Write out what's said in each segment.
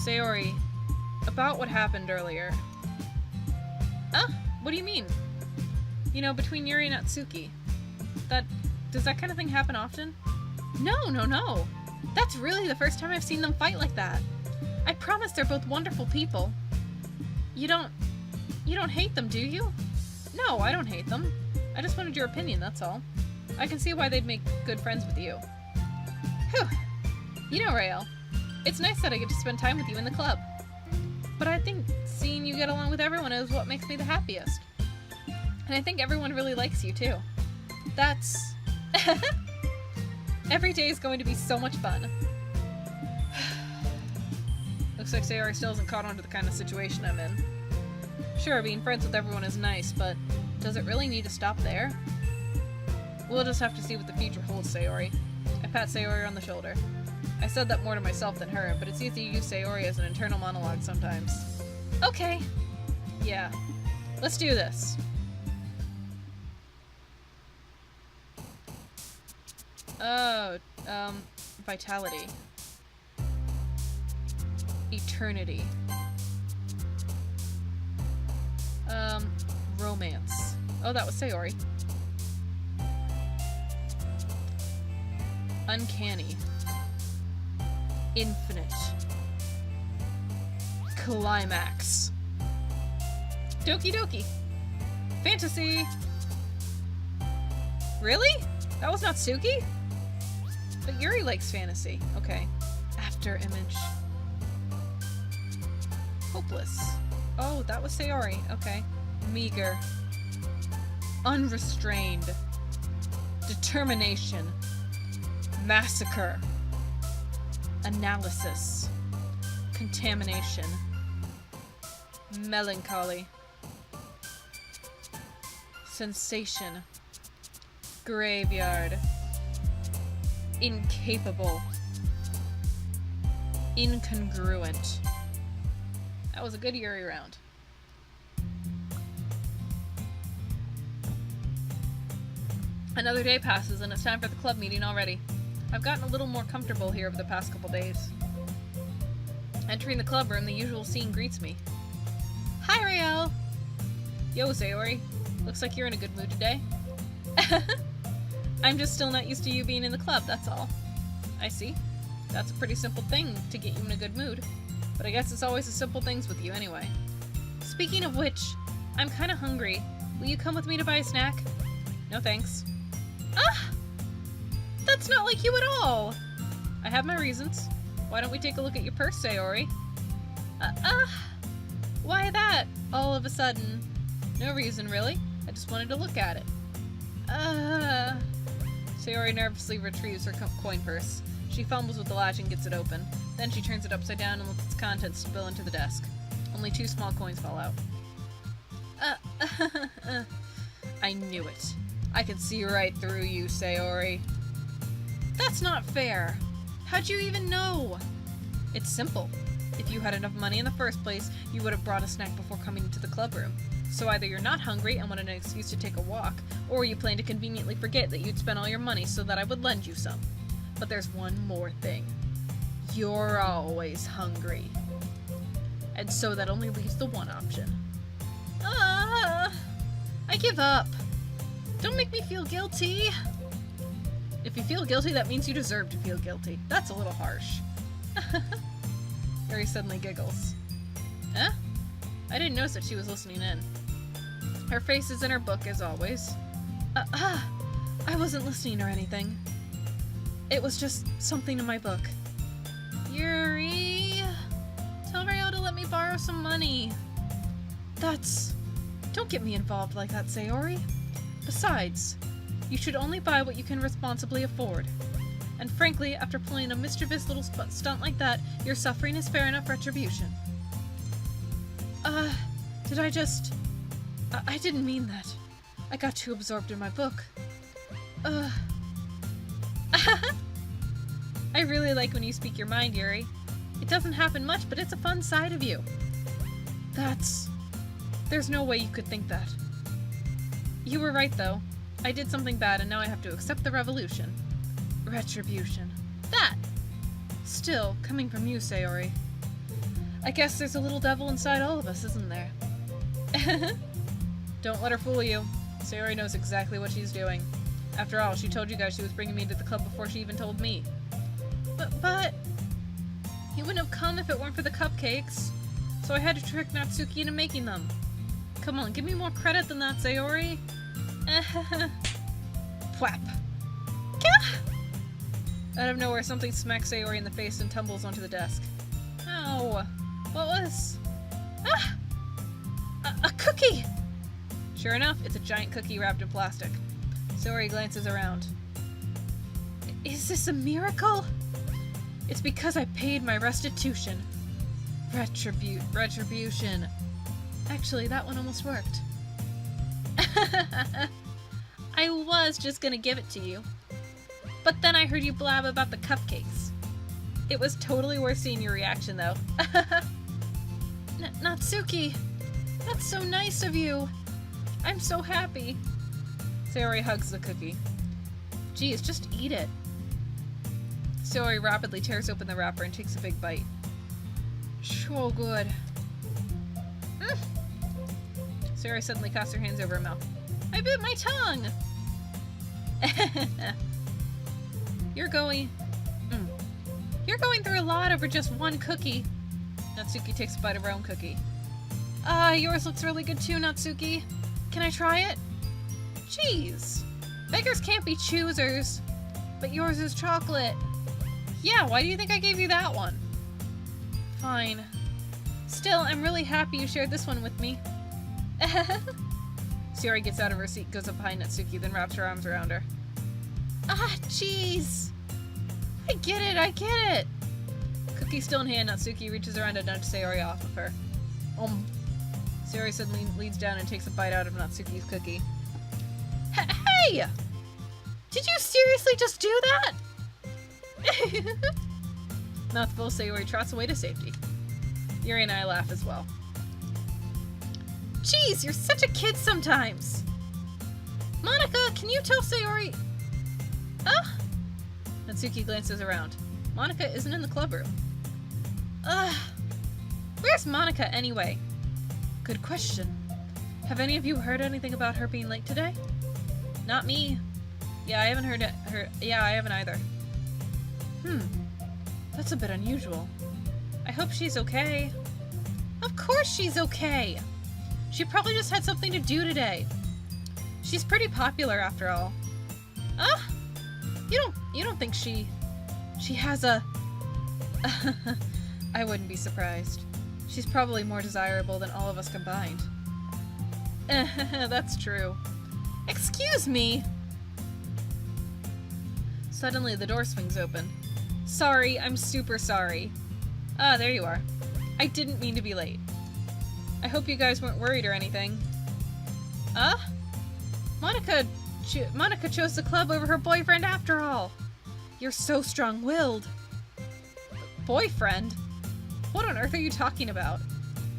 Sayori, about what happened earlier. What do you mean? You know, between Yuri and Natsuki. Does that kind of thing happen often? No. That's really the first time I've seen them fight like that. I promise they're both wonderful people. You don't hate them, do you? No, I don't hate them. I just wanted your opinion, that's all. I can see why they'd make good friends with you. Whew. You know, Rael, it's nice that I get to spend time with you in the club. But I think seeing you get along with everyone is what makes me the happiest. And I think everyone really likes you, too. That's... Every day is going to be so much fun. Looks like Sayori still hasn't caught on to the kind of situation I'm in. Sure, being friends with everyone is nice, but does it really need to stop there? We'll just have to see what the future holds, Sayori. I pat Sayori on the shoulder. I said that more to myself than her, but it's easy to use Sayori as an internal monologue sometimes. Okay. Yeah. Let's do this. Oh, vitality. Eternity. Romance. Oh, that was Sayori. Uncanny. Infinite. Climax. Doki Doki. Fantasy. Really? That was Natsuki? But Yuri likes fantasy. Okay. After image. Hopeless. Oh, that was Sayori. Okay. Meager. Unrestrained. Determination. Massacre. Analysis. Contamination. Melancholy. Sensation. Graveyard. Incapable. Incongruent. That was a good Yuri round. Another day passes and it's time for the club meeting already. I've gotten a little more comfortable here over the past couple days. Entering the club room, the usual scene greets me. Hi, Rael! Yo, Sayori. Looks like you're in a good mood today. I'm just still not used to you being in the club, that's all. I see. That's a pretty simple thing to get you in a good mood. But I guess it's always the simple things with you anyway. Speaking of which, I'm kinda hungry. Will you come with me to buy a snack? No thanks. Ah! That's not like you at all! I have my reasons. Why don't we take a look at your purse, Sayori? Why that? All of a sudden. No reason, really. I just wanted to look at it. Sayori nervously retrieves her coin purse. She fumbles with the latch and gets it open. Then she turns it upside down and lets its contents spill into the desk. Only 2 small coins fall out. I knew it. I could see right through you, Sayori. That's not fair. How'd you even know? It's simple. If you had enough money in the first place, you would have brought a snack before coming into the club room. So either you're not hungry and wanted an excuse to take a walk, or you plan to conveniently forget that you'd spent all your money so that I would lend you some. But there's one more thing. You're always hungry. And so that only leaves the one option. I give up. Don't make me feel guilty. If you feel guilty, that means you deserve to feel guilty. That's a little harsh. Yuri suddenly giggles. Eh? I didn't notice that she was listening in. Her face is in her book, as always. I wasn't listening or anything. It was just something in my book. Yuri! Tell Rayo to let me borrow some money. Don't get me involved like that, Sayori. Besides, you should only buy what you can responsibly afford. And frankly, after pulling a mischievous little stunt like that, your suffering is fair enough retribution. Did I just... I didn't mean that. I got too absorbed in my book. I really like when you speak your mind, Yuri. It doesn't happen much, but it's a fun side of you. There's no way you could think that. You were right, though. I did something bad, and now I have to accept the revolution. Retribution. That! Still, coming from you, Sayori. I guess there's a little devil inside all of us, isn't there? Don't let her fool you. Sayori knows exactly what she's doing. After all, she told you guys she was bringing me to the club before she even told me. But... He wouldn't have come if it weren't for the cupcakes. So I had to trick Natsuki into making them. Come on, give me more credit than that, Sayori. Whap. Out of nowhere, something smacks Sayori in the face and tumbles onto the desk. Ow. What was... Ah! A cookie! Sure enough, it's a giant cookie wrapped in plastic. Sayori glances around. Is this a miracle? It's because I paid my restitution. Retribution. Actually, that one almost worked. I was just gonna give it to you. But then I heard you blab about the cupcakes. It was totally worth seeing your reaction, though. Natsuki, that's so nice of you. I'm so happy. Sayori hugs the cookie. Geez, just eat it. Sayori rapidly tears open the wrapper and takes a big bite. So good. Sayori suddenly casts her hands over her mouth. I bit my tongue! You're going through a lot over just one cookie. Natsuki takes a bite of her own cookie. Yours looks really good too, Natsuki. Can I try it? Jeez. Beggars can't be choosers. But yours is chocolate. Yeah, why do you think I gave you that one? Fine. Still, I'm really happy you shared this one with me. Sayori gets out of her seat, goes up behind Natsuki, then wraps her arms around her. Jeez. I get it. Cookie still in hand, Natsuki reaches around to nudge Sayori off of her. Sayori suddenly leans down and takes a bite out of Natsuki's cookie. Hey! Did you seriously just do that? Mouthful, Sayori trots away to safety. Yuri and I laugh as well. Jeez, you're such a kid sometimes. Monika, can you tell Sayori... Natsuki glances around. Monika isn't in the club room. Where's Monika anyway? Good question. Have any of you heard anything about her being late today? Not me. Yeah, I haven't heard her. Yeah, I haven't either. That's a bit unusual. I hope she's okay. Of course she's okay. She probably just had something to do today. She's pretty popular after all. You don't think she has a... I wouldn't be surprised. She's probably more desirable than all of us combined. That's true. Excuse me! Suddenly, the door swings open. Sorry, I'm super sorry. There you are. I didn't mean to be late. I hope you guys weren't worried or anything. Monika chose the club over her boyfriend after all. You're so strong-willed. Boyfriend? What on earth are you talking about?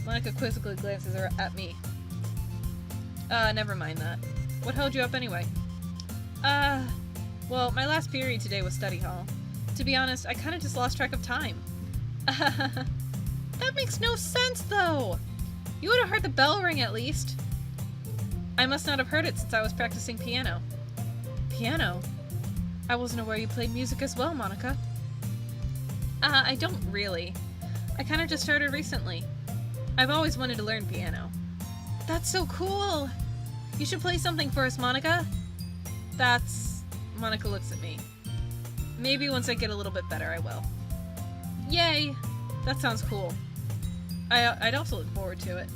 Monika quizzically glances at me. Never mind that. What held you up anyway? Well, my last period today was study hall. To be honest, I kinda just lost track of time. That makes no sense, though! You would have heard the bell ring at least. I must not have heard it since I was practicing piano. Piano? I wasn't aware you played music as well, Monika. I don't really. I kinda just started recently. I've always wanted to learn piano. That's so cool! You should play something for us, Monika. Monika looks at me. Maybe once I get a little bit better, I will. Yay! That sounds cool. I'd also look forward to it.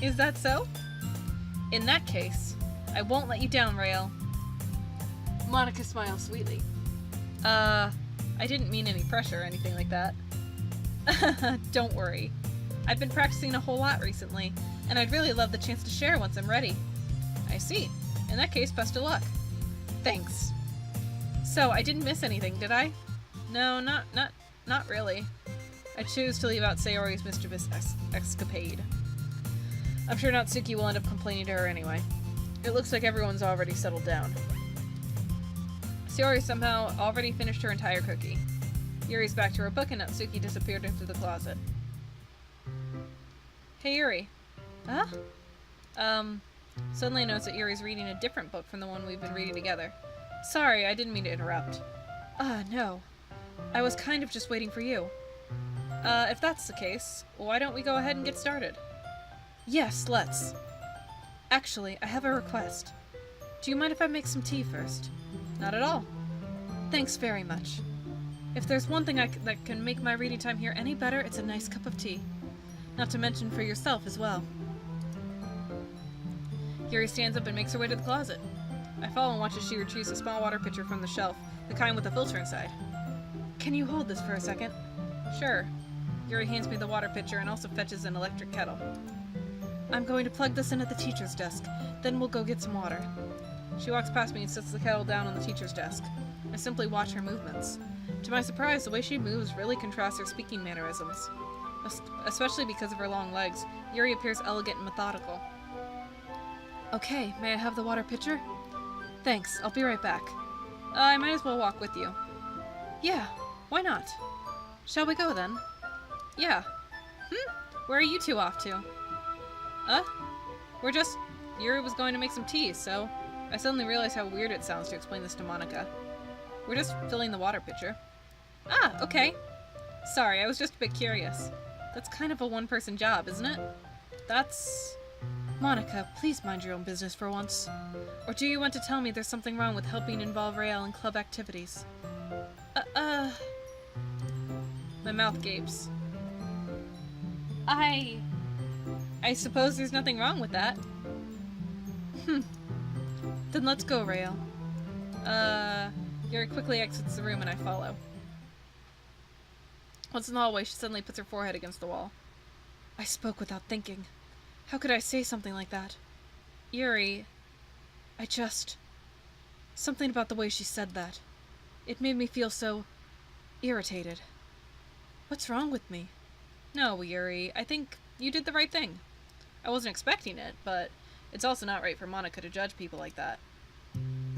Is that so? In that case, I won't let you down, Rael. Monika smiles sweetly. I didn't mean any pressure or anything like that. Don't worry. I've been practicing a whole lot recently, and I'd really love the chance to share once I'm ready. I see. In that case, best of luck. Thanks. So, I didn't miss anything, did I? No, not really. I choose to leave out Sayori's mischievous escapade. I'm sure Natsuki will end up complaining to her anyway. It looks like everyone's already settled down. Sayori somehow already finished her entire cookie. Yuri's back to her book and Natsuki disappeared into the closet. Hey, Yuri. Huh? Suddenly I notice that Yuri's reading a different book from the one we've been reading together. Sorry, I didn't mean to interrupt. No. I was kind of just waiting for you. If that's the case, why don't we go ahead and get started? Yes, let's. Actually, I have a request. Do you mind if I make some tea first? Not at all. Thanks very much. If there's one thing that can make my reading time here any better, it's a nice cup of tea. Not to mention for yourself as well. Yuri stands up and makes her way to the closet. I follow and watch as she retrieves a small water pitcher from the shelf, the kind with a filter inside. Can you hold this for a second? Sure. Yuri hands me the water pitcher and also fetches an electric kettle. I'm going to plug this in at the teacher's desk, then we'll go get some water. She walks past me and sets the kettle down on the teacher's desk. I simply watch her movements. To my surprise, the way she moves really contrasts her speaking mannerisms. Especially because of her long legs, Yuri appears elegant and methodical. Okay, may I have the water pitcher? Thanks, I'll be right back. I might as well walk with you. Yeah, why not? Shall we go then? Yeah. Where are you two off to? Yuri was going to make some tea, so I suddenly realized how weird it sounds to explain this to Monica. We're just filling the water pitcher. Ah, okay. Sorry, I was just a bit curious. That's kind of a one-person job, isn't it? That's... Monica, please mind your own business for once. Or do you want to tell me there's something wrong with helping involve Rael in club activities? My mouth gapes. I suppose there's nothing wrong with that. Then let's go, Rael. Yuri quickly exits the room and I follow. Once in the hallway, she suddenly puts her forehead against the wall. I spoke without thinking. How could I say something like that? Yuri, something about the way she said that. It made me feel so irritated. What's wrong with me? No, Yuri, I think you did the right thing. I wasn't expecting it, but it's also not right for Monica to judge people like that.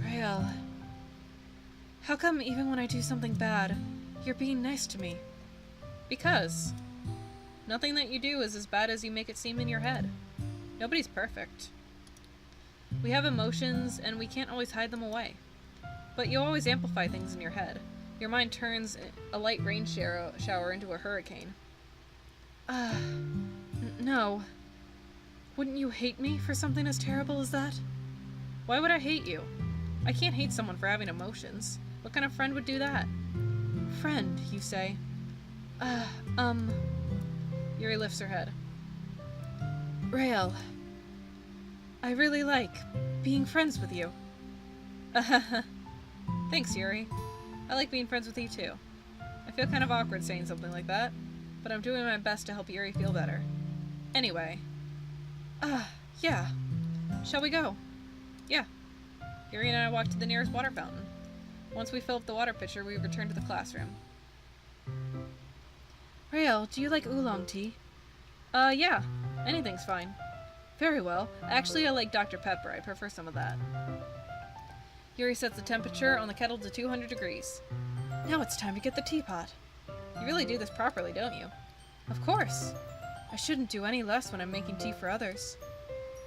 Rael, how come even when I do something bad, you're being nice to me? Because nothing that you do is as bad as you make it seem in your head. Nobody's perfect. We have emotions, and we can't always hide them away. But you always amplify things in your head. Your mind turns a light rain shower into a hurricane. No. Wouldn't you hate me for something as terrible as that? Why would I hate you? I can't hate someone for having emotions. What kind of friend would do that? Friend, you say? Yuri lifts her head. Rael, I really like being friends with you. Thanks, Yuri. I like being friends with you too. I feel kind of awkward saying something like that, but I'm doing my best to help Yuri feel better. Anyway. Yeah. Shall we go? Yeah. Yuri and I walk to the nearest water fountain. Once we fill up the water pitcher, we return to the classroom. Rael, do you like oolong tea? Yeah. Anything's fine. Very well. Actually, I like Dr. Pepper. I prefer some of that. Yuri sets the temperature on the kettle to 200 degrees. Now it's time to get the teapot. You really do this properly, don't you? Of course. I shouldn't do any less when I'm making tea for others.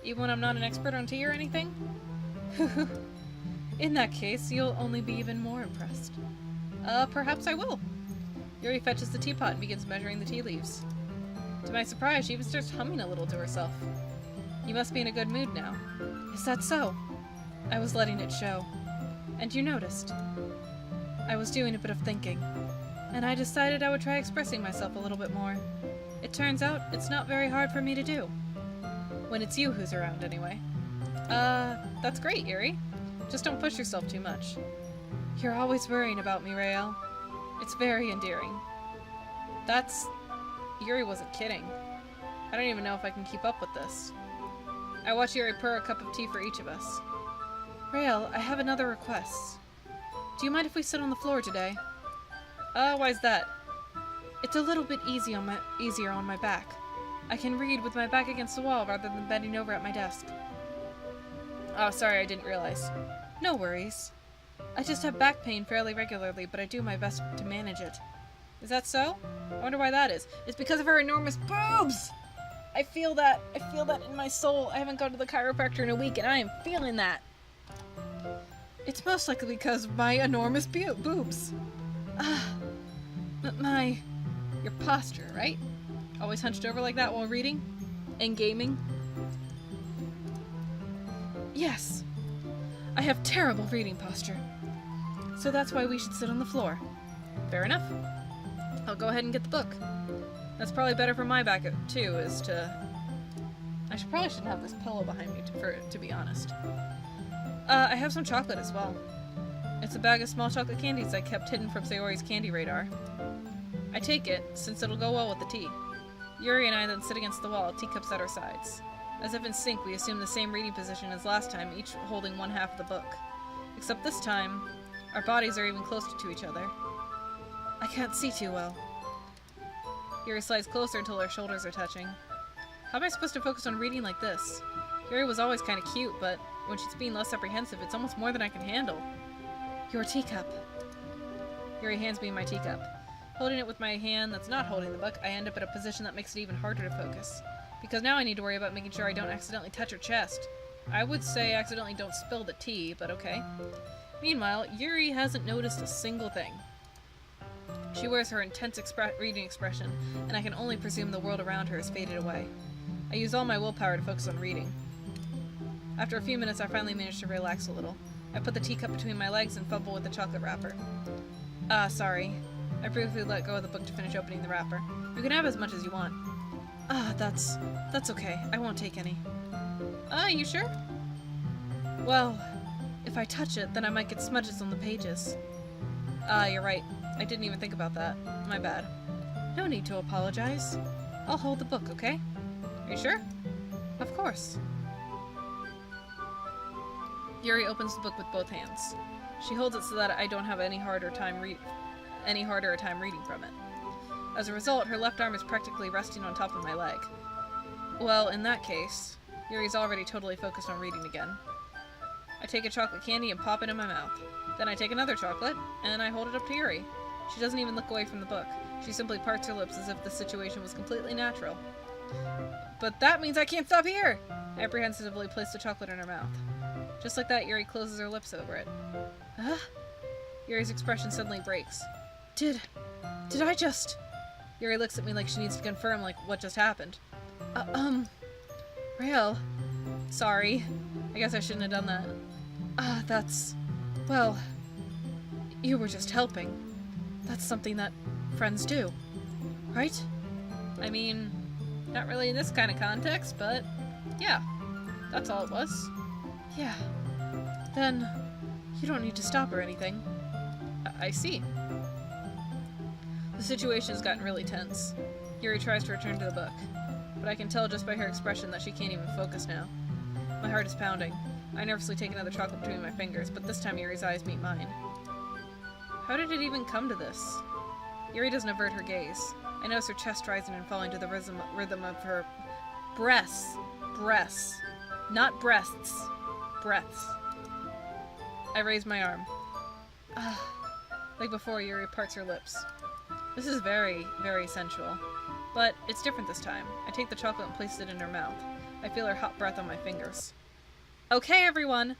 Even when I'm not an expert on tea or anything? In that case, you'll only be even more impressed. Perhaps I will. Yuri fetches the teapot and begins measuring the tea leaves. To my surprise, she even starts humming a little to herself. You must be in a good mood now. Is that so? I was letting it show. And you noticed. I was doing a bit of thinking, and I decided I would try expressing myself a little bit more. It turns out it's not very hard for me to do. When it's you who's around, anyway. That's great, Yuri. Just don't push yourself too much. You're always worrying about me, Rael. It's very endearing. Yuri wasn't kidding. I don't even know if I can keep up with this. I watch Yuri pour a cup of tea for each of us. Rael, I have another request. Do you mind if we sit on the floor today? Why's that? It's a little bit easier on my back. I can read with my back against the wall rather than bending over at my desk. Oh, sorry, I didn't realize. No worries. I just have back pain fairly regularly, but I do my best to manage it. Is that so? I wonder why that is. It's because of her enormous boobs! I feel that. I feel that in my soul. I haven't gone to the chiropractor in a week, and I am feeling that. It's most likely because of my enormous boobs. Your posture, right? Always hunched over like that while reading? And gaming? Yes. I have terrible reading posture. So that's why we should sit on the floor. Fair enough. I'll go ahead and get the book. That's probably better for my back, too, I probably shouldn't have this pillow behind me, to be honest. I have some chocolate as well. It's a bag of small chocolate candies I kept hidden from Sayori's candy radar. I take it, since it'll go well with the tea. Yuri and I then sit against the wall, teacups at our sides. As if in sync, we assume the same reading position as last time, each holding one half of the book. Except this time, our bodies are even closer to each other. I can't see too well. Yuri slides closer until our shoulders are touching. How am I supposed to focus on reading like this? Yuri was always kind of cute, but when she's being less apprehensive, it's almost more than I can handle. Your teacup. Yuri hands me my teacup. Holding it with my hand that's not holding the book, I end up in a position that makes it even harder to focus. Because now I need to worry about making sure I don't accidentally touch her chest. I would say accidentally don't spill the tea, but okay. Meanwhile, Yuri hasn't noticed a single thing. She wears her intense reading expression, and I can only presume the world around her has faded away. I use all my willpower to focus on reading. After a few minutes, I finally manage to relax a little. I put the teacup between my legs and fumble with the chocolate wrapper. Sorry. I briefly let go of the book to finish opening the wrapper. You can have as much as you want. That's okay. I won't take any. You sure? Well, if I touch it, then I might get smudges on the pages. You're right. I didn't even think about that. My bad. No need to apologize. I'll hold the book, okay? Are you sure? Of course. Yuri opens the book with both hands. She holds it so that I don't have any harder a time reading from it. As a result, her left arm is practically resting on top of my leg. Well, in that case, Yuri's already totally focused on reading again. I take a chocolate candy and pop it in my mouth. Then I take another chocolate, and I hold it up to Yuri. She doesn't even look away from the book. She simply parts her lips as if the situation was completely natural. But that means I can't stop here! I apprehensively place the chocolate in her mouth. Just like that, Yuri closes her lips over it. Yuri's expression suddenly breaks. Did I just... Yuri looks at me like she needs to confirm, what just happened. Rael. Sorry. I guess I shouldn't have done that. Well, you were just helping. That's something that friends do, right? I mean, not really in this kind of context, but yeah, that's all it was. Yeah. Then, you don't need to stop or anything. I see. The situation has gotten really tense. Yuri tries to return to the book, but I can tell just by her expression that she can't even focus now. My heart is pounding. I nervously take another chocolate between my fingers, but this time Yuri's eyes meet mine. How did it even come to this? Yuri doesn't avert her gaze. I notice her chest rising and falling to the rhythm of her breaths. Breaths. Not breasts. Breaths. I raise my arm. Like before, Yuri parts her lips. This is very, very sensual. But it's different this time. I take the chocolate and place it in her mouth. I feel her hot breath on my fingers. Okay, everyone!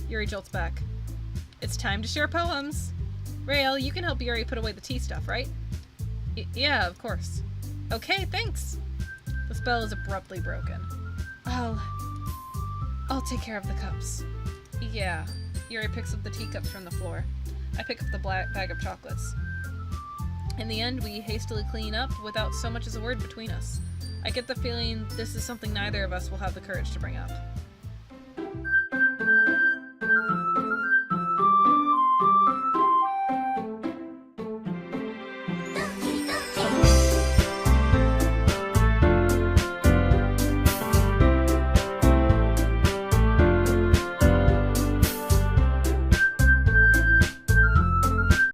Yuri jolts back. It's time to share poems! Rael, you can help Yuri put away the tea stuff, right? Yeah, of course. Okay, thanks! The spell is abruptly broken. I'll take care of the cups. Yeah. Yuri picks up the teacups from the floor. I pick up the bag of chocolates. In the end, we hastily clean up without so much as a word between us. I get the feeling this is something neither of us will have the courage to bring up.